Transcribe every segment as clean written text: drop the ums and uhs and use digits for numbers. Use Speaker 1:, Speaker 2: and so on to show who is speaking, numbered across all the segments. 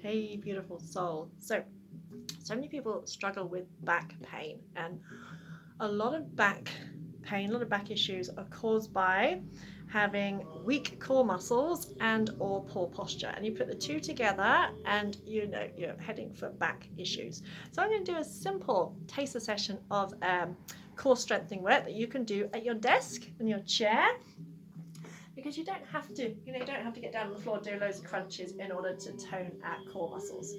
Speaker 1: Hey, beautiful soul. So many people struggle with back pain, and a lot of back pain, a lot of back issues are caused by having weak core muscles and or poor posture. And you put the two together and you're heading for back issues. So I'm going to do a simple taster session of core strengthening work that you can do at your desk in your chair, because you don't have to, you don't have to get down on the floor and do loads of crunches in order to tone our core muscles.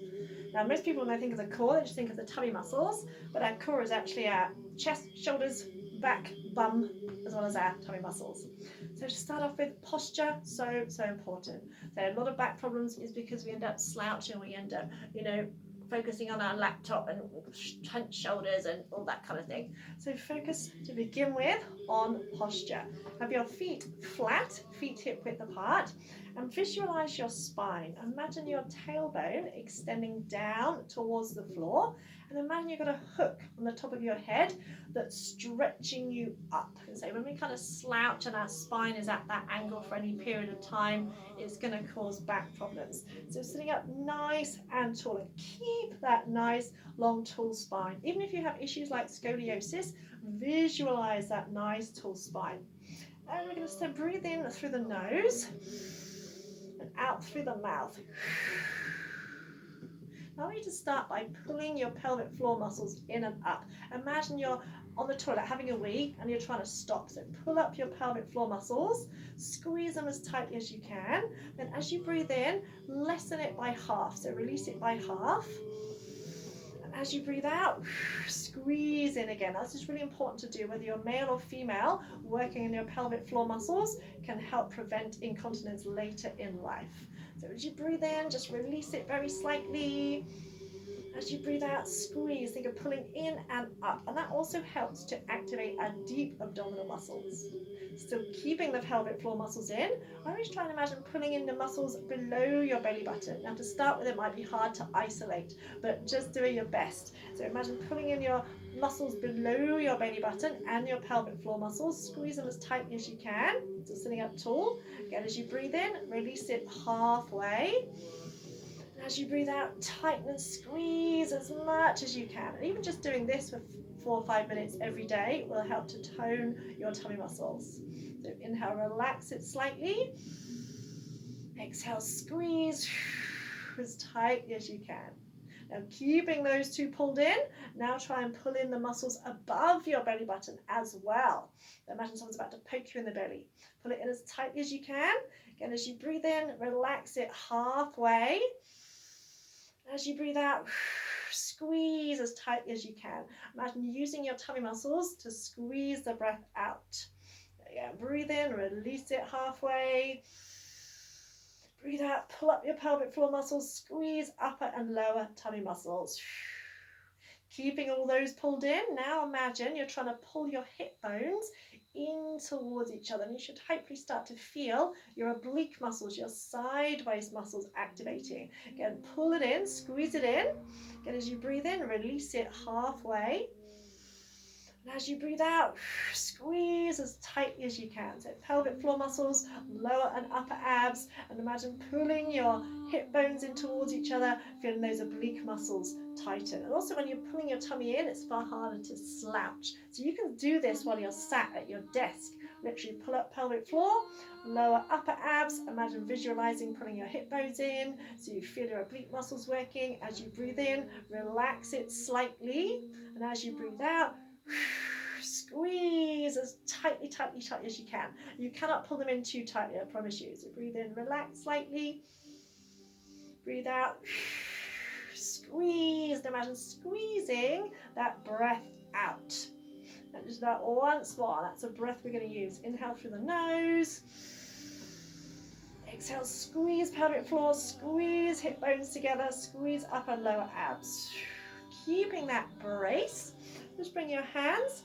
Speaker 1: Now, most people, when they think of the core, they just think of the tummy muscles, but our core is actually our chest, shoulders, back, bum, as well as our tummy muscles. So to start off with, posture, so important. So a lot of back problems is because we end up slouching, we end up, focusing on our laptop and hunched shoulders and all that kind of thing. So focus to begin with on posture. Have your feet flat, feet hip width apart, and visualize your spine. Imagine your tailbone extending down towards the floor, and imagine you've got a hook on the top of your head that's stretching you up. And so when we kind of slouch and our spine is at that angle for any period of time, it's going to cause back problems. So sitting up nice and tall, and keep that nice long tall spine. Even if you have issues like scoliosis, visualize that nice tall spine. And we're going to breathe in through the nose and out through the mouth. Now I want you to start by pulling your pelvic floor muscles in and up. Imagine you're on the toilet having a wee and you're trying to stop. So pull up your pelvic floor muscles, squeeze them as tightly as you can. Then as you breathe in, lessen it by half. So release it by half. And as you breathe out, squeeze in again. That's just really important to do, whether you're male or female. Working in your pelvic floor muscles can help prevent incontinence later in life. So as you breathe in, just release it very slightly. As you breathe out, squeeze. Think of pulling in and up. And that also helps to activate our deep abdominal muscles. Still keeping the pelvic floor muscles in. I always try and imagine pulling in the muscles below your belly button. Now to start with, it might be hard to isolate, but just doing your best. So imagine pulling in your muscles below your belly button and your pelvic floor muscles. Squeeze them as tightly as you can. So sitting up tall. Again, as you breathe in, release it halfway. And as you breathe out, tighten and squeeze as much as you can. And even just doing this for 4 or 5 minutes every day will help to tone your tummy muscles. So inhale, relax it slightly. Exhale, squeeze as tightly as you can. Now keeping those two pulled in, now try and pull in the muscles above your belly button as well. Imagine someone's about to poke you in the belly. Pull it in as tightly as you can. Again, as you breathe in, relax it halfway. As you breathe out, squeeze as tightly as you can. Imagine using your tummy muscles to squeeze the breath out. Again, breathe in, release it halfway. Breathe out, pull up your pelvic floor muscles, squeeze upper and lower tummy muscles. Keeping all those pulled in, now imagine you're trying to pull your hip bones in towards each other, and you should hopefully start to feel your oblique muscles, your sideways muscles activating. Again, pull it in, squeeze it in. Again, as you breathe in, release it halfway. And as you breathe out, squeeze as tightly as you can. So pelvic floor muscles, lower and upper abs, and imagine pulling your hip bones in towards each other, feeling those oblique muscles tighten. And also when you're pulling your tummy in, it's far harder to slouch. So you can do this while you're sat at your desk. Literally pull up pelvic floor, lower upper abs. Imagine visualizing pulling your hip bones in so you feel your oblique muscles working. As you breathe in, relax it slightly. And as you breathe out, squeeze as tightly as you can. You cannot pull them in too tightly, I promise you. So breathe in, relax slightly. Breathe out, squeeze. Imagine squeezing that breath out. And just that once more. That's a breath we're going to use. Inhale through the nose. Exhale, squeeze pelvic floor, squeeze hip bones together, squeeze upper and lower abs. Keeping that brace. Just bring your hands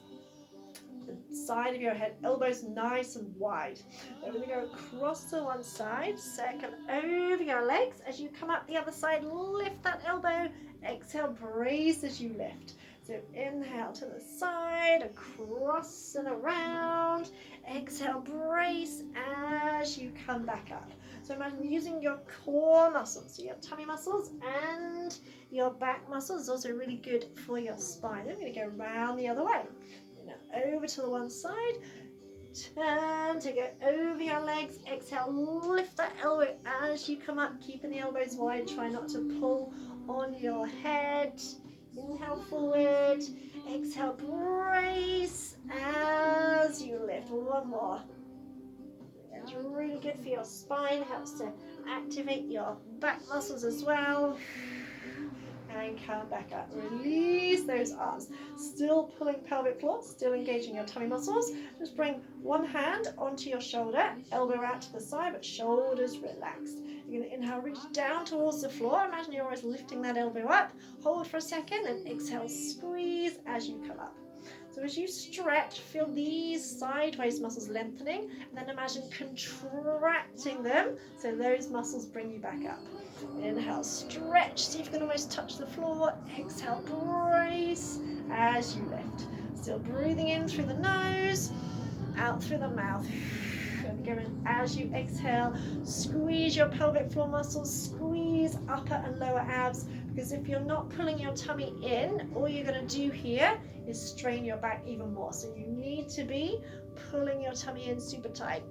Speaker 1: the side of your head, elbows nice and wide. Then we're going to go across to one side, circle over your legs. As you come up the other side, lift that elbow. Exhale, brace as you lift. So inhale to the side, across and around. Exhale, brace as you come back up. So So imagine using your core muscles, so your tummy muscles and your back muscles is also really good for your spine. I'm going to go round the other way. Now over to the one side. Turn to go over your legs. Exhale, lift that elbow as you come up, keeping the elbows wide. Try not to pull on your head. Inhale forward. Exhale, brace as you lift. One more. That's really good for your spine. Helps to activate your back muscles as well. And come back up. Release those arms. Still pulling pelvic floor, still engaging your tummy muscles. Just bring one hand onto your shoulder, elbow out to the side, but shoulders relaxed. You're going to inhale, reach down towards the floor. Imagine you're always lifting that elbow up. Hold for a second and exhale, squeeze as you come up. So as you stretch, feel these sideways muscles lengthening, and then imagine contracting them so those muscles bring you back up. Inhale, stretch, see if you can almost touch the floor. Exhale, brace as you lift. Still breathing in through the nose, out through the mouth. And again, as you exhale, squeeze your pelvic floor muscles, squeeze upper and lower abs, because if you're not pulling your tummy in, all you're going to do here is strain your back even more. So you need to be pulling your tummy in super tight.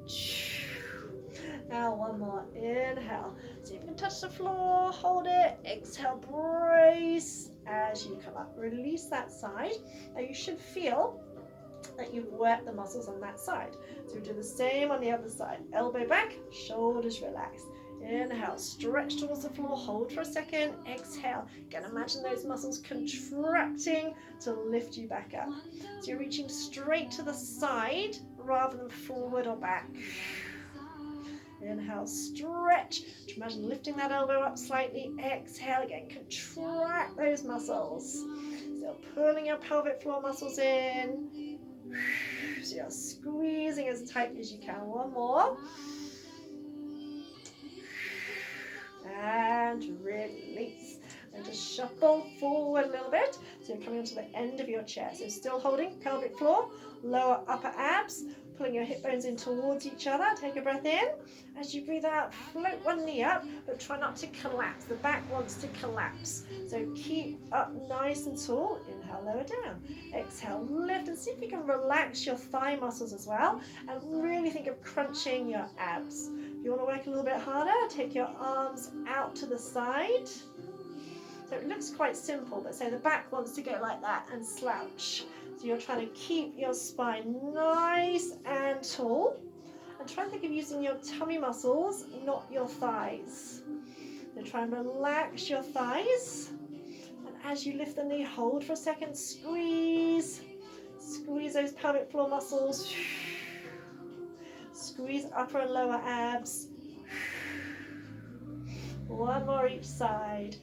Speaker 1: Now one more, inhale. See if you can touch the floor, hold it, exhale, brace as you come up. Release that side. Now you should feel that you've worked the muscles on that side. So we do the same on the other side. Elbow back, shoulders relaxed. Inhale, stretch towards the floor, hold for a second, exhale. Again, imagine those muscles contracting to lift you back up. So you're reaching straight to the side rather than forward or back. Inhale, stretch. Imagine lifting that elbow up slightly. Exhale again, contract those muscles. So pulling your pelvic floor muscles in. So you're squeezing as tight as you can. One more. And release. And just shuffle forward a little bit. So you're coming onto the end of your chair. So still holding pelvic floor, lower upper abs, pulling your hip bones in towards each other. Take a breath in. As you breathe out, float one knee up, but try not to collapse. The back wants to collapse. So keep up nice and tall. Inhale, lower down. Exhale, lift, and see if you can relax your thigh muscles as well. And really think of crunching your abs. If you want to work a little bit harder, take your arms out to the side. So it looks quite simple, but say the back wants to go like that and slouch. So you're trying to keep your spine nice and tall. And try and think of using your tummy muscles, not your thighs. So try and relax your thighs. And as you lift the knee, hold for a second, squeeze. Squeeze those pelvic floor muscles. Squeeze upper and lower abs. One more each side.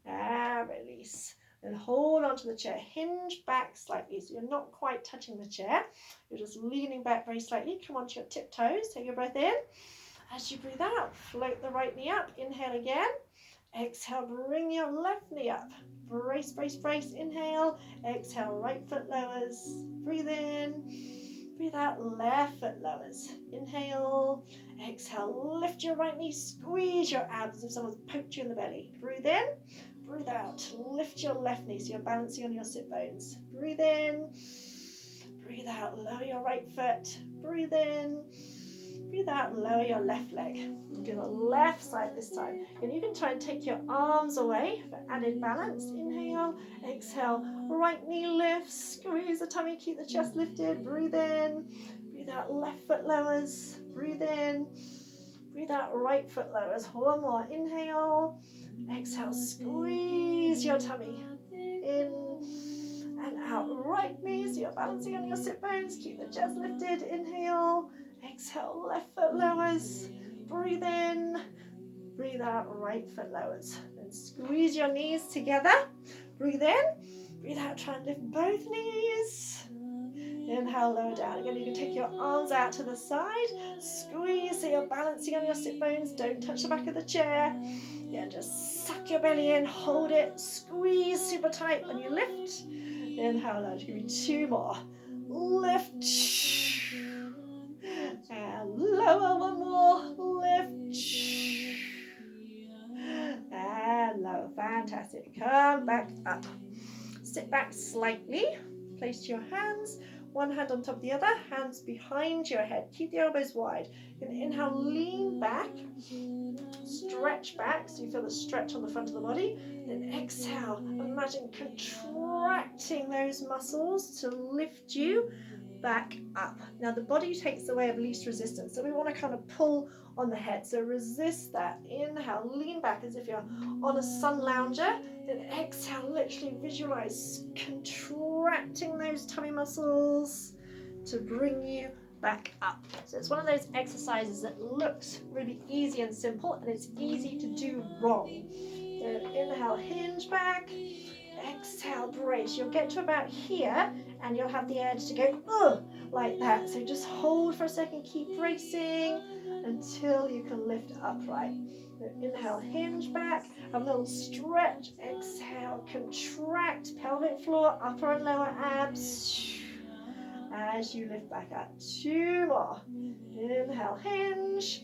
Speaker 1: And release. Then hold onto the chair. Hinge back slightly so you're not quite touching the chair. You're just leaning back very slightly. Come onto your tiptoes. Take a breath in. As you breathe out, float the right knee up. Inhale again. Exhale, bring your left knee up. Brace, brace, brace. Inhale. Exhale, right foot lowers. Breathe in. Breathe out, left foot lowers. Inhale. Exhale, lift your right knee. Squeeze your abs as if someone's poked you in the belly. Breathe in. Breathe out. Lift your left knee so you're balancing on your sit bones. Breathe in. Breathe out. Lower your right foot. Breathe in. Breathe out. Lower your left leg. Do the left side this time. And you can try and take your arms away for added balance. Inhale. Exhale. Right knee lifts. Squeeze the tummy. Keep the chest lifted. Breathe in. Breathe out. Left foot lowers. Breathe in. Breathe out. Right foot lowers. One more. Inhale. Exhale, squeeze your tummy in and out. Right knees, you're balancing on your sit bones. Keep the chest lifted. Inhale. Exhale, left foot lowers. Breathe in. Breathe out, right foot lowers. And squeeze your knees together. Breathe in. Breathe out, try and lift both knees. Inhale, lower down. Again, you can take your arms out to the side. Squeeze so you're balancing on your sit bones. Don't touch the back of the chair. Yeah, just suck your belly in, hold it, squeeze super tight when you lift. Inhale, lower. Give me two more. lift, and lower, one more, lift, and lower. Fantastic. Come back up. Sit back slightly. Place your hands, one hand on top of the other, hands behind your head. Keep the elbows wide. You're going to inhale, lean back, stretch back so you feel the stretch on the front of the body. Then exhale, imagine contracting those muscles to lift you back up. Now the body takes the way of least resistance, so we want to kind of pull on the head, so resist that. Inhale, lean back as if you're on a sun lounger. Then exhale, literally visualize contracting those tummy muscles to bring you back up. So it's one of those exercises that looks really easy and simple, and it's easy to do wrong. So inhale, hinge back. Exhale, brace. You'll get to about here and you'll have the edge to go ugh, like that. So just hold for a second, keep bracing until you can lift upright. So inhale, hinge back, a little stretch. Exhale, contract pelvic floor, upper and lower abs as you lift back up. 2 more. Inhale, hinge.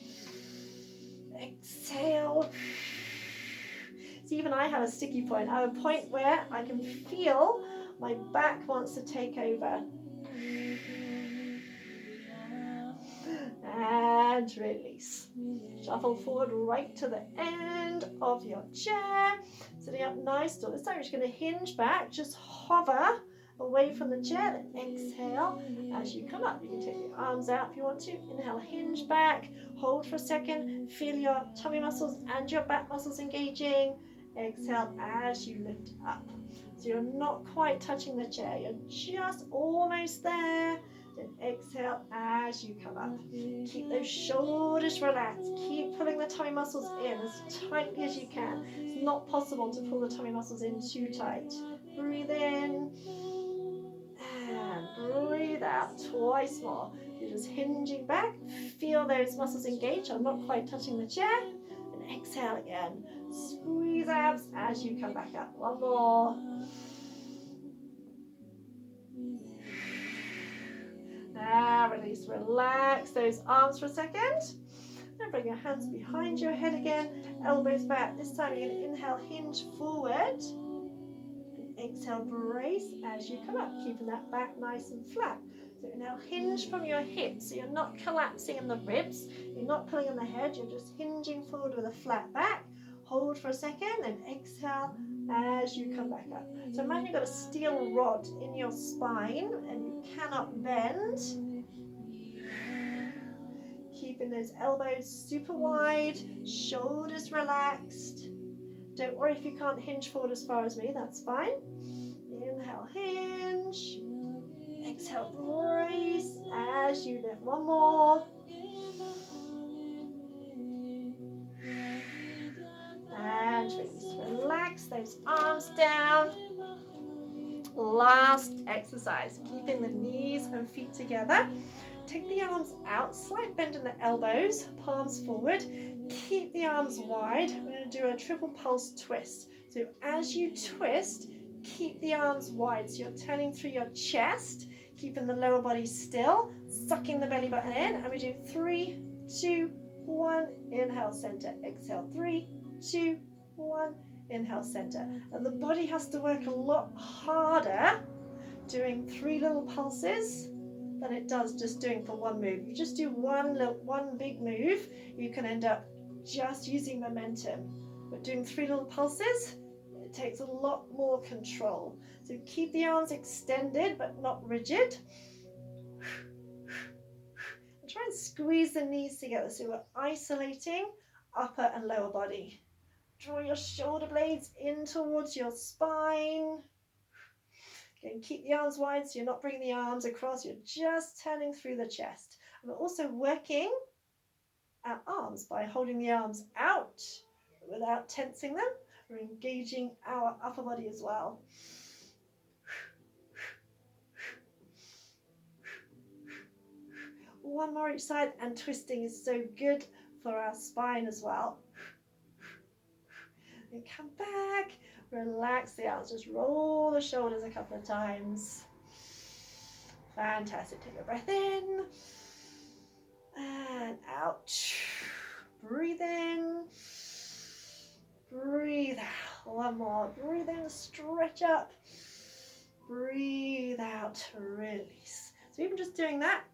Speaker 1: Exhale. See, even I have a sticky point. I have a point where I can feel my back wants to take over. And release. Shuffle forward right to the end of your chair. Sitting up nice. So this time you're just going to hinge back. Just hover away from the chair. Then exhale as you come up. You can take the arms out if you want to. Inhale, hinge back. Hold for a second. Feel your tummy muscles and your back muscles engaging. Exhale as you lift up. So you're not quite touching the chair. You're just almost there. Then exhale as you come up. Keep those shoulders relaxed. Keep pulling the tummy muscles in as tightly as you can. It's not possible to pull the tummy muscles in too tight. Breathe in and breathe out. Twice more. You're just hinging back. Feel those muscles engage. I'm not quite touching the chair. And exhale again. Squeeze abs as you come back up. One more. Now release, relax those arms for a second. Then bring your hands behind your head again, elbows back. This time you're going to inhale, hinge forward. And exhale, brace as you come up, keeping that back nice and flat. So now hinge from your hips, so you're not collapsing in the ribs, you're not pulling on the head, you're just hinging forward with a flat back. Hold for a second and exhale as you come back up. So imagine you've got a steel rod in your spine and you cannot bend. Keeping those elbows super wide, shoulders relaxed. Don't worry if you can't hinge forward as far as me, that's fine. Inhale, hinge. Exhale, brace as you lift. One more. And release. Relax those arms down. Last exercise, keeping the knees and feet together. Take the arms out, slight bend in the elbows, palms forward. Keep the arms wide. We're going to do a triple pulse twist. So as you twist, keep the arms wide. So you're turning through your chest, keeping the lower body still, sucking the belly button in. And we do 3, 2, 1. Inhale, center. Exhale, 3, 2, 1. Inhale, center. And the body has to work a lot harder doing 3 little pulses than it does just doing for one move. You just do one big move, you can end up just using momentum. But doing 3 little pulses, it takes a lot more control. So keep the arms extended but not rigid. And try and squeeze the knees together so we're isolating upper and lower body. Draw your shoulder blades in towards your spine. Again, keep the arms wide so you're not bringing the arms across, you're just turning through the chest. And we're also working our arms by holding the arms out without tensing them. We're engaging our upper body as well. One more each side, and twisting is so good for our spine as well. And come back, relax the arms, just roll the shoulders a couple of times. Fantastic. Take a breath in and out. Breathe in. Breathe out. One more. Breathe in, stretch up. Breathe out, release. So even just doing that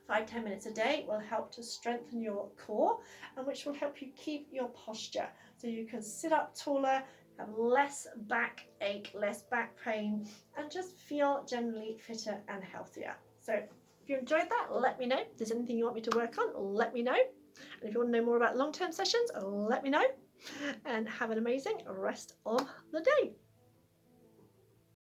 Speaker 1: 5-10 minutes a day will help to strengthen your core, and which will help you keep your posture so you can sit up taller, have less backache, less back pain, and just feel generally fitter and healthier. So if you enjoyed that, let me know. If there's anything you want me to work on, let me know. And if you want to know more about long-term sessions, let me know. And have an amazing rest of the day.